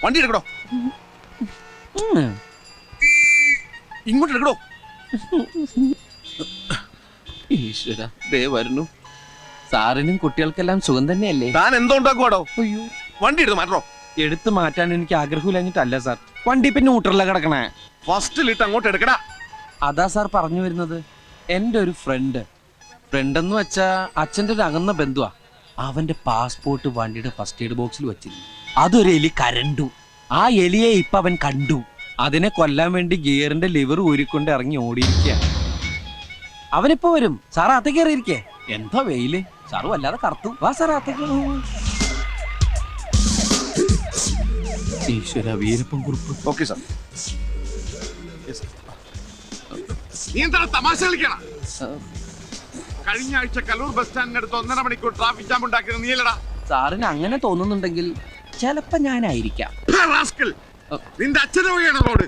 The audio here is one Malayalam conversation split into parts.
വണ്ടി എടുക്കടോ, ഇങ്ങോട്ട് എടുക്കടോ. ഈശ്വര, ദേ വരുന്നു. സാറിനും കുട്ടികൾക്കെല്ലാം സുഖം തന്നെയല്ലേ? താൻ എന്തോ ഉണ്ടാക്കുവാടോ? അയ്യോ, വണ്ടി എടുത്ത് മാറ്റോ. എടുത്തു മാറ്റാൻ എനിക്ക് ആഗ്രഹമില്ലഞ്ഞിട്ടല്ല സാർ, വണ്ടി പിന്നെ ന്യൂട്രലിലാ കിടക്കണേ. ഫസ്റ്റിലിട്ട് അങ്ങോട്ട് എടുക്കടാ. അതാ സാർ പറഞ്ഞു വരുന്നത്. എൻ്റെ ഒരു ഫ്രണ്ട് എന്ന് വെച്ചാ അച്ഛൻ്റെ ഒരു അകന്ന ബന്ധുവാ. അവന്റെ പാസ്പോർട്ട് വണ്ടിയുടെ ഫസ്റ്റ് എയ്ഡ് ബോക്സിൽ വെച്ചിരുന്നു. അതൊരു എലി കരണ്ടു. ആ എലിയെ ഇപ്പൊ അവൻ കണ്ടു. അതിനെ കൊല്ലാൻ വേണ്ടി ഗിയറിന്റെ ലിവർ ഊരിക്കൊണ്ട് ഇറങ്ങി ഓടിയിരിക്കുക. അവനിപ്പോ വരും. സാർ അകത്തേക്ക് കയറിയിരിക്കേ. എന്താ വെയില്, സാറ് വല്ലാതെ കറുത്തു. വാ സാർ അകത്തേക്ക്. ഈശ്വര, വീരപ്പൻ കുറിപ്പ്. Okay sir. നീ എന്താ തമാശ കളിക്കണം? കഴിഞ്ഞ ആഴ്ച കലൂർ ബസ് സ്റ്റാൻഡിനടുത്ത് 1.5 മണിക്കൂർ ട്രാഫിക് ജാം ഉണ്ടാക്കിയത് നീലടാ. സാറിന് അങ്ങനെ തോന്നുന്നുണ്ടെങ്കിൽ ചിലപ്പോ ഞാനായിരിക്കാം. നിന്റെ അച്ഛനെ വഴിയാണ് റോഡ്.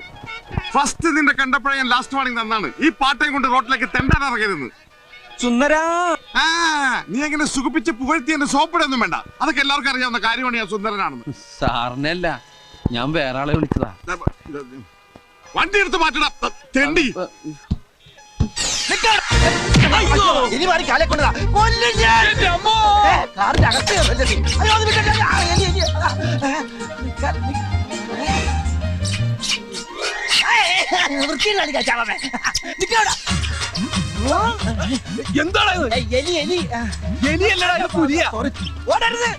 ഫസ്റ്റ് നിന്റെ കണ്ടപ്പോഴേ ഞാൻ ലാസ്റ്റ് വാണിംഗ് തന്നാണ്. ഈ പാട്ടയും കൊണ്ട് റോഡിലേക്ക് തെണ്ടാൻ ഇറങ്ങരുത്. സുന്ദരാ, നീ എങ്ങനെ സുഖിപ്പിച്ച് പുകഴ്ത്തി എന്റെ സോപ്പിടൊന്നും വേണ്ട. അതൊക്കെ എല്ലാവർക്കും അറിയാവുന്ന കാര്യമാണ് ഞാൻ സുന്ദരനാണെന്ന്. സാറിനല്ല, ഞാൻ വേറെ ആളെ വിളിച്ചതാ. വണ്ടി എടുത്ത് മാറ്റടാ തെണ്ടി. ഇനി മാറി കാലെ കൊണ്ടതാ കൊല്ലും ഞാൻ. കാറിന്റെ അകത്ത് അയ്യോ, അത് വിട്ടോ. എന്താണ് എലി എലി എലിയല്ലടാ, പുലിയ. ഓടരുത്.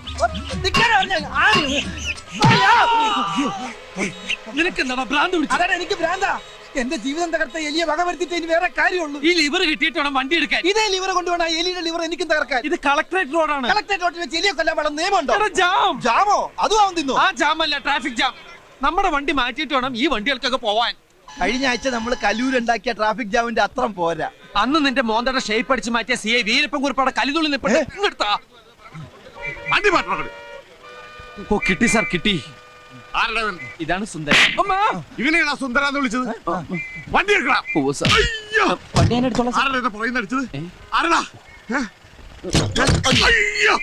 നിനക്ക് എന്താ ഭ്രാന്ത് പിടിച്ചത്? അതാണ് എനിക്ക് ഭ്രാന്താ. എന്റെ ജീവിതം തകർത്ത എലിയെ വക വരുത്തിട്ട് ഇനി വേറെ കാര്യമുള്ളൂ. ഈ ലിവർ കിട്ടിയിട്ട് വേണം വണ്ടി എടുക്കാൻ. ഇതേ ലിവർ കൊണ്ടുവേണം എലിയുടെ ലിവർ എനിക്കും തകർക്കാൻ. ഇത് കളക്ടറേറ്റ് റോഡാണ്. കളക്ടറേറ്റ് റോഡിൽ വെച്ച് എലിയെ കൊല്ലാൻ വേണം നിയമമുണ്ടോ? ജാം. ജാമോ? അതും അവൻ തിന്നു. ആ ജാം അല്ല, ട്രാഫിക് ജാം. നമ്മുടെ വണ്ടി മാറ്റിയിട്ട് വേണം ഈ വണ്ടികൾക്കൊക്കെ പോവാൻ. കഴിഞ്ഞ ആഴ്ച നമ്മൾ കലൂരുണ്ടാക്കിയ ട്രാഫിക് ജാമിന്റെ അത്രം പോരാ. അന്ന് നിന്റെ മോന്തയുടെ ഷേപ്പ് അടിച്ച് മാറ്റിയ സി ഐ വീരപ്പൻ കുറിപ്പാടെ കലിതുള്ളി നിൽപ്പുണ്ട്. ഇങ്ങെടുത്താ വണ്ടി മാറ്റണം. ഓ, കിട്ടി സാർ, കിട്ടി. ആരുടെ ഇതാണ് സുന്ദരൻ. ഇവനെയാണോ സുന്ദരാന്ന് വിളിച്ചത്? വണ്ടി എടുക്കടാ. ഓ സാർ, അയ്യോ, വണ്ടി ഞാൻ എടുത്തോളാം സാർ. ആരുടെ പുറകിൽ അടിച്ചത്? ആരടാ? അയ്യോ,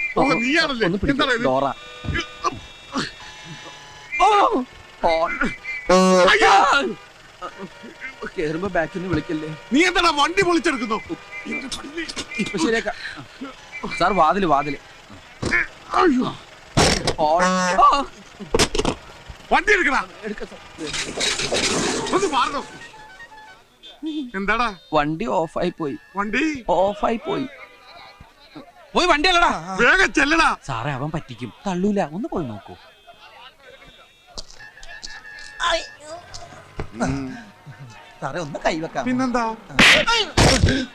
നീയാണല്ലേ? ഒന്ന് പിടിക്ക്, എന്താണ് ഇത്? ഡോറ. അയ്യോ, കേറുമ്പോ ബാക്കിൽ നിന്ന് വിളിക്കല്ലേ. നീ എന്താടാ വണ്ടി പൊളിച്ചെടുക്കുന്നു? ഇപ്പൊ ശരിയാക്കാം സാർ. വാതില് വാതില്. അയ്യോ, വണ്ടി എടുക്കടാ. എടുക്കാം സാർ. ഒന്ന് മാറണോ? എന്താടാ? വണ്ടി ഓഫായി പോയി. വണ്ടി ഓഫായി പോയി. പോയി വണ്ടി അല്ലടാ. വേഗം ചെല്ലടാ. സാറേ, അവൻ പറ്റിക്കും. തള്ളൂല. ഒന്ന് പോയി നോക്കൂ. സാറേ, ഒന്ന് കൈവെക്കാം. പിന്നെന്താ?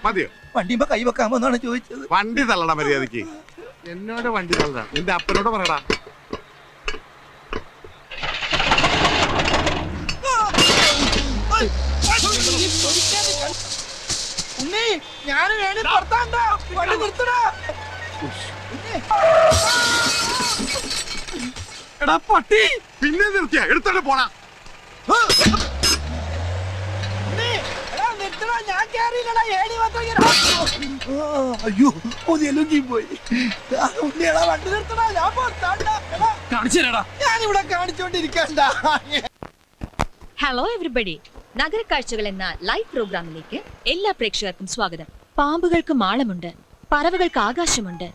മതിയോ? വണ്ടിയുമ്പോ കൈവെക്കാമോ എന്നാണ് ചോദിച്ചത്. വണ്ടി തള്ളടാ മര്യാദക്ക്. എന്നോട് വണ്ടി തള്ളടാ. നിന്റെ അപ്പനോട് പറയടാ. ഉണ്ണി, ഞാൻ വേണി പുറത്താണ്ടാ. വണ്ടി നിർത്തടാ. എടാ പട്ടി, പിന്നെ നിർത്തിയ എടുത്തോണ്ട് പോണാ. അയ്യോ, ഒന്നെലുങ്കി പോയി. ഉണ്ണിയടാ, വണ്ടി നിർത്തടാ. ഞാൻ പുറത്താണ്ടാ. കാണിച്ചു തരാടാ. ഞാനിവിടെ കാണിച്ചോണ്ടിരിക്കണ്ട. ഹലോ എവരിബഡി, നഗരക്കാഴ്ചകൾ എന്ന ലൈവ് പ്രോഗ്രാമിലേക്ക് എല്ലാ പ്രേക്ഷകർക്കും സ്വാഗതം. പാമ്പുകൾക്ക് മാളമുണ്ട്, പറവകൾക്ക് ആകാശമുണ്ട്,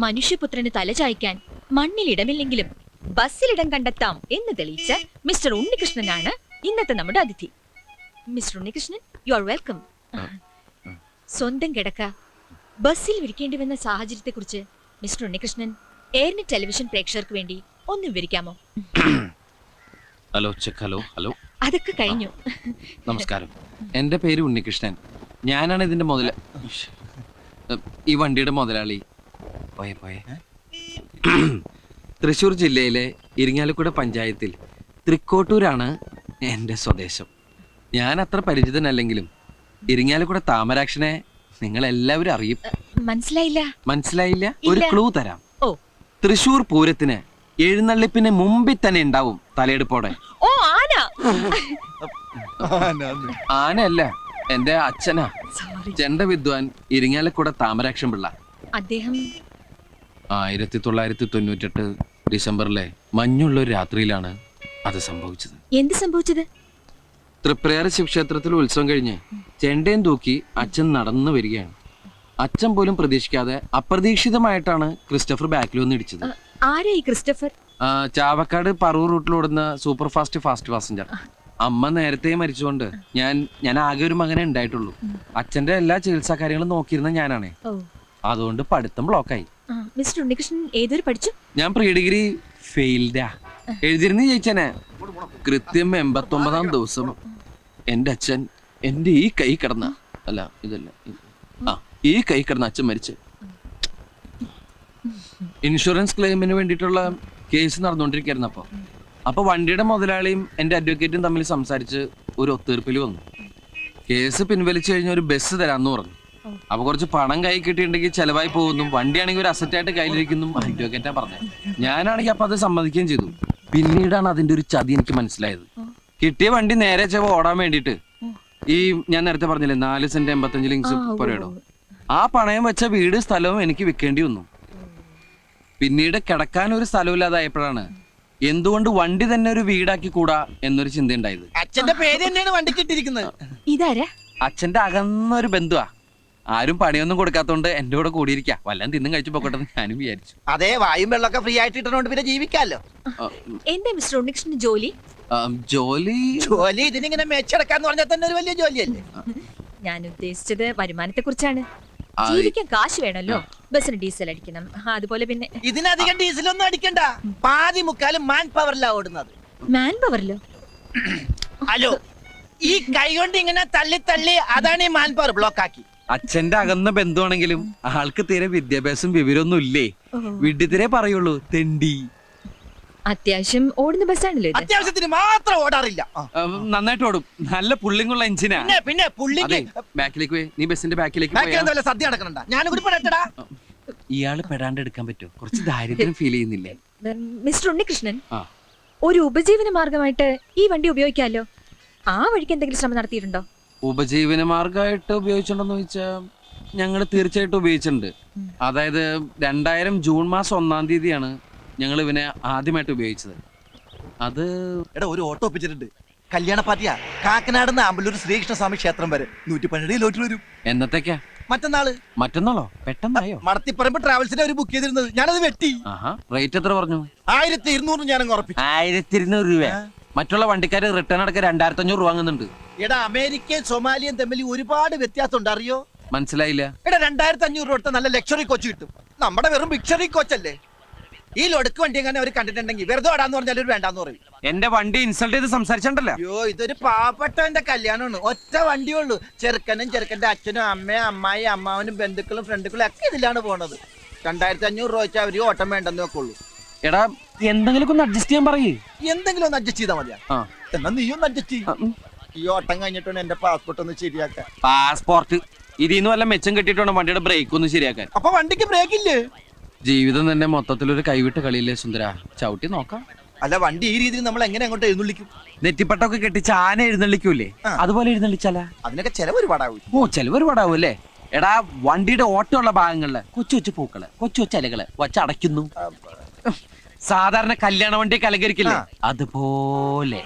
മനുഷ്യപുത്രന് തലചായ്ക്കാൻ മണ്ണിൽ ഇടമില്ലെങ്കിലും ബസ്സിൽ ഇടം കണ്ടെത്താം എന്ന് തെളിയിച്ച മിസ്റ്റർ ഉണ്ണികൃഷ്ണനാണ് ഇന്നത്തെ നമ്മുടെ അതിഥി. Mister Unnikrishnan, you are welcome. സ്വന്തം കിടക്ക ബസ്സിൽ വിരിക്കേണ്ടി വന്ന സാഹചര്യത്തെ കുറിച്ച് മിസ്റ്റർ ഉണ്ണികൃഷ്ണൻ എയർനെറ്റ് ടെലിവിഷൻ പ്രേക്ഷകർക്ക് വേണ്ടി ഒന്ന് വിവരിക്കാമോ? Hello check. Hello hello. അതൊക്കെ കഴിഞ്ഞു. നമസ്കാരം, എൻ്റെ പേര് ഉണ്ണികൃഷ്ണൻ. ഞാനാണ് ഇതിന്റെ ഈ വണ്ടിയുടെ മുതലാളി. പോയെ പോയെ. തൃശ്ശൂർ ജില്ലയിലെ ഇരിങ്ങാലക്കുട പഞ്ചായത്തിൽ തൃക്കോട്ടൂരാണ് എൻ്റെ സ്വദേശം. ഞാൻ അത്ര പരിചിതനല്ലെങ്കിലും ഇരിങ്ങാലക്കുട താമരാക്ഷനെ നിങ്ങൾ എല്ലാവരും അറിയും. മനസ്സിലായില്ല. മനസ്സിലായില്ല? ഒരു ക്ലൂ തരാം. ഓ, തൃശ്ശൂർ പൂരത്തിന് എഴുന്നള്ളിപ്പിന് മുമ്പിൽ തന്നെ ഉണ്ടാവും തലയെടുപ്പോടെ. ഓ, ആന. ആനയല്ല, എന്റെ അച്ഛനാ. ചെണ്ട വിദ്വാൻ ഇരിങ്ങാലക്കുട താമരാക്ഷൻ പിള്ള. അദ്ദേഹം 1998 ഡിസംബറിലെ മഞ്ഞുള്ള ഒരു രാത്രിയിലാണ് അത് സംഭവിച്ചത്. എന്ത് സംഭവിച്ചത്? തൃപ്രയാർ ശിവക്ഷേത്രത്തിൽ ഉത്സവം കഴിഞ്ഞ് ചെണ്ടയും തൂക്കി അച്ഛൻ നടന്നു വരികയാണ്. അച്ഛൻ പോലും പ്രതീക്ഷിക്കാതെ അപ്രതീക്ഷിതമായിട്ടാണ് ക്രിസ്റ്റഫർ ബാക്കിൽ വന്ന് ഇടിച്ചത്. ആരാ ഈ ക്രിസ്റ്റഫർ? ചാവക്കാട് പറവൂർ റൂട്ടിലോടുന്ന സൂപ്പർ ഫാസ്റ്റ് പാസഞ്ചർ. അമ്മ നേരത്തെ മരിച്ചുകൊണ്ട് ഞാൻ ആകെ ഒരു മകനെ ഉണ്ടായിട്ടുള്ളൂ. അച്ഛന്റെ എല്ലാ ചികിത്സാ കാര്യങ്ങളും നോക്കിയിരുന്ന ഞാനാണേ. അതുകൊണ്ട് പഠിത്തം ബ്ലോക്കായി. മിസ്റ്റർ ഉണ്ണികൃഷ്ണൻ ഏതൊരു പഠിച്ചു? ഞാൻ പ്രീ ഡിഗ്രി ഫെയിൽഡാ. എഴുതിരുന്ന് ജയിച്ചനെ. കൃത്യം 89-ാം ദിവസം എന്റെ അച്ഛൻ എന്റെ ഈ കൈ കിടന്ന ഈ കൈ കിടന്ന അച്ഛൻ മരിച്ചു. ഇൻഷുറൻസ് ക്ലെയിമിന് വേണ്ടിയിട്ടുള്ള കേസ് നടന്നുകൊണ്ടിരിക്കുകയായിരുന്നു. അപ്പൊ വണ്ടിയുടെ മുതലാളിയും എന്റെ അഡ്വക്കേറ്റും തമ്മിൽ സംസാരിച്ച് ഒരു ഒത്തീർപ്പിൽ വന്നു. കേസ് പിൻവലിച്ചു കഴിഞ്ഞ ഒരു ബസ് തരാന്ന് പറഞ്ഞു. അപ്പൊ കുറച്ച് പണം കൈ കിട്ടിയിട്ടുണ്ടെങ്കിൽ ചെലവായി പോകുന്നു. വണ്ടിയാണെങ്കിൽ ഒരു അസറ്റായിട്ട് കയ്യിലിരിക്കുന്നു അഡ്വക്കേറ്റാ പറഞ്ഞത്. ഞാനാണെങ്കിൽ അപ്പൊ അത് സമ്മതിക്കുകയും ചെയ്തു. പിന്നീടാണ് അതിന്റെ ഒരു ചതി എനിക്ക് മനസ്സിലായത്. കിട്ടിയ വണ്ടി നേരെ ഓടാൻ വേണ്ടിയിട്ട് ഈ ഞാൻ നേരത്തെ പറഞ്ഞില്ലേ 4 സെന്റ് 85 ലിങ്സ് പുരയിടോ, ആ പണയം വെച്ച വീട് സ്ഥലവും എനിക്ക് വിൽക്കേണ്ടി വന്നു. പിന്നീട് കിടക്കാൻ ഒരു സ്ഥലമില്ലാതായപ്പോഴാണ് എന്തുകൊണ്ട് വണ്ടി തന്നെ ഒരു വീടാക്കി കൂടാ എന്നൊരു ചിന്ത ഉണ്ടായത്. അച്ഛന്റെ പേര് തന്നെയാണ് വണ്ടിക്ക് ഇട്ടിരിക്കുന്നത്. ഇതാരാ? അച്ഛന്റെ അകന്നൊരു ബന്ധുവാ. ആരും പണിയൊന്നും കൊടുക്കാത്തോണ്ട് എന്റെ കൂടെ കൂടിയിരിക്കാം. വല്ലതും തിന്നും കഴിച്ചു പോക്കട്ടെ ഞാനും വിചാരിച്ചു. അതെ, വായും വെള്ളമൊക്കെ ഫ്രീ ആയിട്ട് ഇട്ടോണ്ട് പിന്നെ ജീവിക്കാമല്ലോ. എന്താ മിസ്റ്റർ ഉണ്ണികൃഷ്ണൻ ജോലി? ജോലി ഇതിനിങ്ങനെ മെച്ചെടുക്കാന്ന് പറഞ്ഞാൽ തന്നെ ഒരു വലിയ ജോലിയല്ലേ. ഞാൻ ഉദ്ദേശിച്ചത് വരുമാനത്തെ കുറിച്ചാണ്. ജീവിക്കാൻ കാശ് വേണല്ലോ. ബസ്സിന് ഡീസൽ അടിക്കണം, അതുപോലെ പിന്നെ ഇതിനധികം ഡീസലൊന്നും അടിക്കണ്ട. പാതി മുക്കാലും മാൻ പവറിലാ ഓടുന്നത്. മാൻ പവറിലോ? ഹലോ, ഈ കൈ കൊണ്ട് ഇങ്ങനെ തള്ളി തള്ളി അതാണ് ഈ മാൻ പവർ ബ്ലോക്ക് ആക്കി. അച്ഛന്റെ അകന്ന ബന്ധുവാണെങ്കിലും ആൾക്ക് തീരെ വിദ്യാഭ്യാസം വിവരമൊന്നും ഇല്ലേ. വിഡ്ഢിത്തിരെ പറയുള്ളൂ, തെണ്ടി. അത്യാവശ്യം ഓടുന്ന ബസ്സാണല്ലോ ഇത്. അത്യാവശ്യത്തിന് മാത്രം ഓടാറില്ല. നന്നായിട്ട് ഓടും. നല്ല പുള്ളിങ്ങുള്ള എഞ്ചിനാ. പിന്നെ പുള്ളിക്ക് ബാക്കിലേക്ക് പോയി. നീ ബസ്സിന്റെ ബാക്കിലേക്ക് ബാക്കിൽ സദ്യ നടക്കണ്ട. ഞാനും കൂടി പെടട്ടടാ. ഇയാള് പെടാണ്ട് എടുക്കാൻ പറ്റുമോ? കുറച്ച് ദാരിദ്ര്യം ഫീൽ ചെയ്യുന്നില്ലേ മിസ്റ്റർ ഉണ്ണികൃഷ്ണൻ? ഒരു ഉപജീവന മാർഗമായിട്ട് ഈ വണ്ടി ഉപയോഗിക്കാമല്ലോ. ആ വഴിക്ക് എന്തെങ്കിലും ശ്രമം നടത്തിയിട്ടുണ്ടോ? ഉപജീവന മാർഗമായിട്ട് ഉപയോഗിച്ചിട്ടുണ്ടോന്ന് ചോദിച്ചാൽ ഞങ്ങൾ തീർച്ചയായിട്ടും ഉപയോഗിച്ചിട്ടുണ്ട്. അതായത് 2000 ജൂൺ മാസം 1-ാം തീയതിയാണ് ഞങ്ങൾ ഇവനെ ആദ്യമായിട്ട് ഉപയോഗിച്ചത്. അത് ഒരു ഓട്ടോ ഒപ്പിച്ചിട്ടുണ്ട്. കല്യാണ പാർട്ടിയാ. കാക്കനാട് ആമ്പല്ലൂർ ശ്രീകൃഷ്ണസ്വാമി ക്ഷേത്രം വരെ 112 ലോട്ടിൽ വരും. എന്നത്തേക്കാ? മറ്റന്നാളോ? പെട്ടെന്നായോ? മടത്തിപ്പറമ്പ് ട്രാവൽസിനെ ഒരു ബുക്ക് ചെയ്തിരുന്നത്. ഞാനത് വെട്ടി. റേറ്റ് എത്ര പറഞ്ഞു? 1200 ഞാനങ്ങ് ഉറപ്പിച്ചു. 1200 രൂപ. മറ്റുള്ള വണ്ടിക്കാര് റിട്ടേൺ അടക്കം 2500 രൂപ വാങ്ങുന്നുണ്ട്. എടാ, അമേരിക്കയും സൊമാലിയും തമ്മിൽ ഒരുപാട് വ്യത്യാസം ഉണ്ട്, അറിയോ? മനസ്സിലായില്ല. എടാ, 2500 രൂപ കൊടുത്ത നല്ല ലക്ഷറി കോച്ച് കിട്ടും. നമ്മുടെ വെറും ബിക്ഷറി കോച്ചല്ലേ. ഈ ലൊടുക്ക് വണ്ടി എങ്ങനെ അവർ കണ്ടിട്ടുണ്ടെങ്കിൽ വെറുതെ ഓടാന്ന് പറഞ്ഞാൽ ഒരു വേണ്ടാന്ന് പറയും. എന്റെ വണ്ടി ഇൻസൾട്ട് ചെയ്ത് സംസാരിച്ചിട്ടുണ്ടല്ലോ. അയ്യോ, ഇതൊരു പാവപ്പെട്ടവന്റെ കല്യാണമാണ്. ഒറ്റ വണ്ടിയുള്ളൂ. ചെറുക്കനും ചെറുക്കന്റെ അച്ഛനും അമ്മയും അമ്മായി അമ്മാവനും ബന്ധുക്കളും ഫ്രണ്ടുക്കളും ഒക്കെ ഇതിലാണ് പോണത്. 2500 രൂപ വെച്ചാൽ അവര് ഓട്ടം വേണ്ടെന്ന് വെക്കുള്ളൂ. എടാ, എന്തെങ്കിലും ഒന്ന് അഡ്ജസ്റ്റ് ചെയ്യാൻ പറയേ. എന്തെങ്കിലും ഒന്ന് അഡ്ജസ്റ്റ് ചെയ്താൽ മതിയാ. എന്നാ നീ ഒന്ന് അഡ്ജസ്റ്റ് ചെയ്യും. ഈ ഓട്ടം കഴിഞ്ഞിട്ടുണ്ട് എന്റെ പാസ്പോർട്ട് ഒന്ന് ശരിയാക്കാൻ. പാസ്പോർട്ട് ഇതിന്ന് വല്ല മെച്ചം കെട്ടിട്ട് വണ്ടിയുടെ ബ്രേക്ക് ഒന്ന് ശരിയാക്കാൻ. അപ്പൊ വണ്ടിക്ക് ബ്രേക്ക് ഇല്ലേ? ജീവിതം തന്നെ മൊത്തത്തിലൊരു കൈവിട്ട് കളിയില്ലേ സുന്ദര. ചവിട്ടി നോക്കാം. അല്ല, വണ്ടി ഈ രീതിയിൽ നമ്മൾ എങ്ങനെ അങ്ങോട്ട് എഴുന്നള്ളിക്കും? നെറ്റിപ്പട്ടൊക്കെ കെട്ടിച്ച് ആന എഴുന്നള്ളിക്കൂലേ, അതുപോലെ എഴുന്നള്ളിച്ചാലാ? അതിനൊക്കെ ചെലവ് ഒരുപാടാവും. ചെലവ് ഒരുപാടാവും അല്ലേ? എടാ, വണ്ടിയുടെ ഓട്ടമുള്ള ഭാഗങ്ങളില് കൊച്ചു കൊച്ചു പൂക്കള്, കൊച്ചു കൊച്ചു ഇലകള് വച്ചടയ്ക്കുന്നു. സാധാരണ കല്യാണ വണ്ടിയൊക്കെ അലങ്കരിക്കില്ലേ, അതുപോലെ.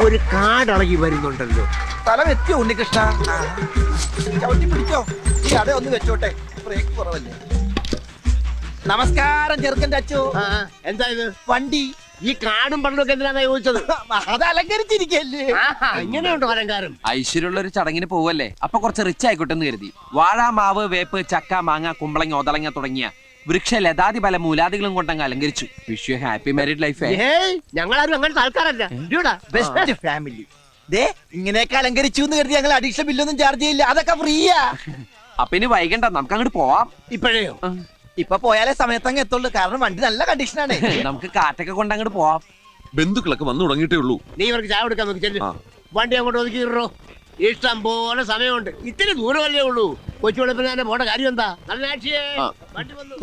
ഒരു കാടളകി വരുന്നുണ്ടല്ലോ. സ്ഥലം എത്തിയോ ഉണ്ണികൃഷ്ണ? ചവിട്ടി പിടിച്ചോ. ഈ അട ഒന്ന് വെച്ചോട്ടെ, ബ്രേക്ക് കുറവല്ലേ. നമസ്കാരം ചെറുക്കന്റെ അച്ചു. എന്താ ഇത്? വണ്ടി. ഈ കാടും പണ്ടൊക്കെ എന്തിനാ ചോദിച്ചത്? അത് അലങ്കരിച്ചിരിക്കല്ലേ. ഇങ്ങനെയുണ്ടോ അലങ്കാരം? ഐശ്വര്യമുള്ള ഒരു ചടങ്ങിന് പോവല്ലേ, അപ്പൊ കുറച്ച് റിച്ച് ആയിക്കോട്ടെ എന്ന് കരുതി വാഴ, മാവ്, വേപ്പ്, ചക്ക, മാങ്ങ, കുമ്പളങ്ങ, ഒതളങ്ങ തുടങ്ങിയ വൃക്ഷ ലതാതി പല മൂലാദികളും കൊണ്ടങ്ങ് അലങ്കരിച്ചു. Wish you happy married life. ഞങ്ങളാരും അങ്ങനത്തെ ആൾക്കാരല്ല. Best family. ഇങ്ങനെയൊക്കെ അലങ്കരിച്ചു എന്ന് കരുതി ഞങ്ങൾ അഡീഷണൽ ബില്ലൊന്നും ചാർജ് ചെയ്യില്ല. അതൊക്കെ ഫ്രീയാ. അപ്പൊ ഇനി വൈകണ്ട, നമുക്ക് അങ്ങോട്ട് പോവാം. ഇപ്പോഴേയോ? ഇപ്പൊ പോയാലേ സമയത്തങ്ങ് എത്തുള്ളൂ. കാരണം വണ്ടി നല്ല കണ്ടീഷനാണ്. നമുക്ക് കാറ്റൊക്കെ കൊണ്ട് അങ്ങോട്ട് പോവാം. ബന്ധുക്കളൊക്കെ വന്നു തുടങ്ങിയിട്ടേ ഉള്ളൂ. നീ ഇവർക്ക് ചായ കൊടുക്കാൻ നോക്കി ചെല്ലു. വണ്ടി അങ്ങോട്ട് ഒതുക്കിയിട്ടോ. ഇഷ്ടം പോലെ സമയമുണ്ട്. ഇത്തിരി ദൂരമല്ലേ ഉള്ളൂ. കൊച്ചു വെളുപ്പിനെ പോണ കാര്യം എന്താ?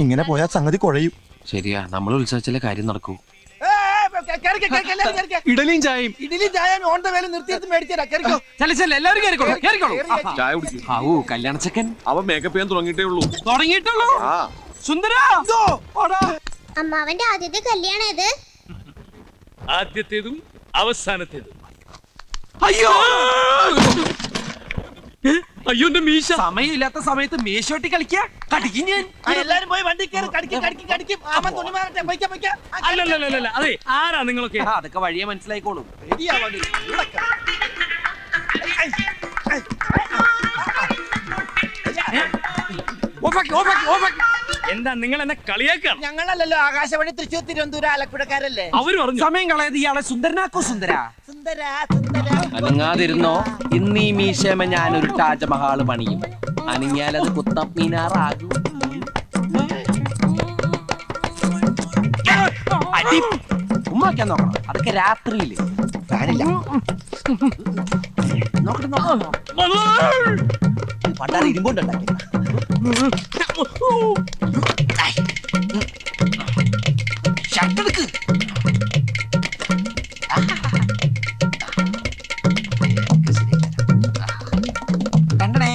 ഇങ്ങനെ പോയാൽ സംഗതി കുഴയും. ശരിയാ, നമ്മൾ ഉത്സവിച്ചാലേ കാര്യം നടക്കൂ. ഇഡലിയും ചായയും ഓൺ ദ വേല നിർത്തിയെടുത്ത് മേടിച്ചേരാ. ചായ കുടിക്കും. കല്യാണച്ചക്കൻ അവൻ മേക്കപ്പ് ചെയ്യാൻ തുടങ്ങിയിട്ടേ ഉള്ളൂ. സുന്ദര അമ്മാവന്റെ ആദ്യത്തെ കല്യാണം ഇത്. ആദ്യത്തേതും അവസാനത്തേതും. അയ്യോ അയ്യോ എന്റെ മീശ. സമയമില്ലാത്ത സമയത്ത് മേശോട്ടി കളിക്കാ കടിക്കും ഞാൻ. എല്ലാരും പോയി വണ്ടി കയറി കടിക്കും. ആമ തുണി മാറട്ടെ, പൊയ്ക്ക, പൊയ്ക്ക. അല്ലല്ല അതെ, ആരാ നിങ്ങളൊക്കെ? അതൊക്കെ വഴിയെ മനസ്സിലായിക്കോളും. ശരിയാവാൻ ഒരു ഇവിടെ കയറി. എന്താ നിങ്ങൾ എന്നെ കളിയാക്കാണ്? ഞങ്ങളല്ലല്ലോ ആകാശവാണി തൃശ്ശൂർ തിരുവനന്തപുരം ആലപ്പുഴക്കാരല്ലേ. അവര് പറഞ്ഞു സമയം കളയത് ഇയാളെ സുന്ദരനാക്കോ സുന്ദര. സുന്ദര അനങ്ങാതിരുന്നോ, ഇന്ന് ഈ മീശമ ഞാനൊരു താജ്മഹാള് പണിയും. അനങ്ങിയാലത് കുത്തബ് മീനാറാകും. അടി ഉമ്മാക്കാൻ നോക്കണം, അതൊക്കെ രാത്രിയില്. ഫാനില്ല. നോക്കട്ടെ പണ്ടാറ് ഇരുമ്പോണ്ടുണ്ടാക്കി. ഷർട്ടെടുക്ക്. കണ്ടടേ.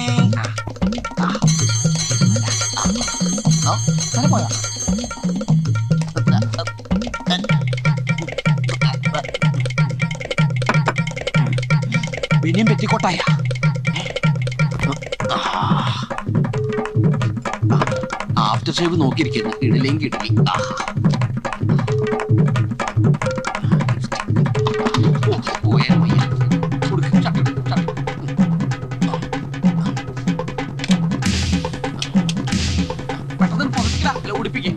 പോയാ പിന്നെയും പെറ്റിക്കോട്ടായ. After shave നോക്കിയിരിക്കുന്നു, ഇടലെങ്കിൽ ഇടലി. പെട്ടെന്ന് പുറത്തില്ല, ഉടുപ്പിക്കേ.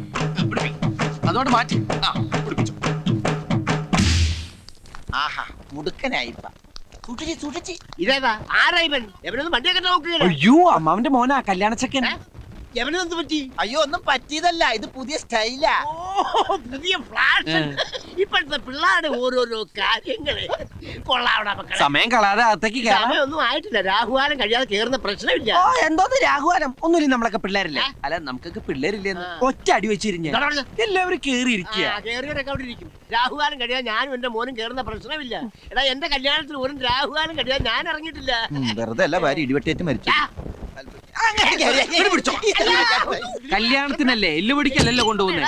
അതോട് മാറ്റി ഉടുപ്പിച്ചു. ആഹാ മുടുക്കനായിപ്പ. സൂക്ഷിച്ച്. ഇതേതാ ആരാ ഇവൻ? എവനൊന്നും വണ്ടിയൊക്കെ നോക്കുകയാണ്. അയ്യോ അമ്മാവന്റെ മോനാ കല്യാണ ചെക്കൻ. എവനെന്ത് പറ്റി? അയ്യോ ഒന്നും പറ്റിയതല്ല, ഇത് പുതിയ സ്റ്റൈലാ. ഓ പുതിയ ഫ്ലാഷ്. ഇപ്പോഴത്തെ പിള്ളേരുടെ ഓരോരോ കാര്യങ്ങള് കൊള്ളാവണ മക്കളെ. സമയം കളയാതെ അകത്തേക്ക് കയറാം. സമയമൊന്നും ആയിട്ടില്ല, രാഹുകാലം കഴിയാതെ കേറുന്ന പ്രശ്നമില്ല. എന്തോന്ന് രാഘുവാനം, ഒന്നുമില്ല, നമ്മളൊക്കെ പിള്ളേരല്ലേ. അല്ല നമുക്കൊക്കെ പിള്ളേരില്ലെന്ന് ഒറ്റ അടി വെച്ചിരിഞ്ഞ എല്ലാവരും കേറിയിരിക്കുക. കേറിയവരൊക്കെ അവിടെ ഇരിക്കും. രാഹുകാലം കഴിയാൻ ഞാനും എന്റെ മോനും കേറുന്ന പ്രശ്നമില്ല. എടാ എന്റെ കല്യാണത്തിന് ഒരു രാഹുകാലം കഴിയാൻ ഞാൻ ഇറങ്ങിയിട്ടില്ല. വെറുതെ അല്ല, ഭാര്യ ഇടിവെട്ടേറ്റ് മരിച്ചു. കല്യാണത്തിനല്ലേ എല്ല് പിടിക്കല്ലല്ലോ കൊണ്ടുപോകുന്നേ.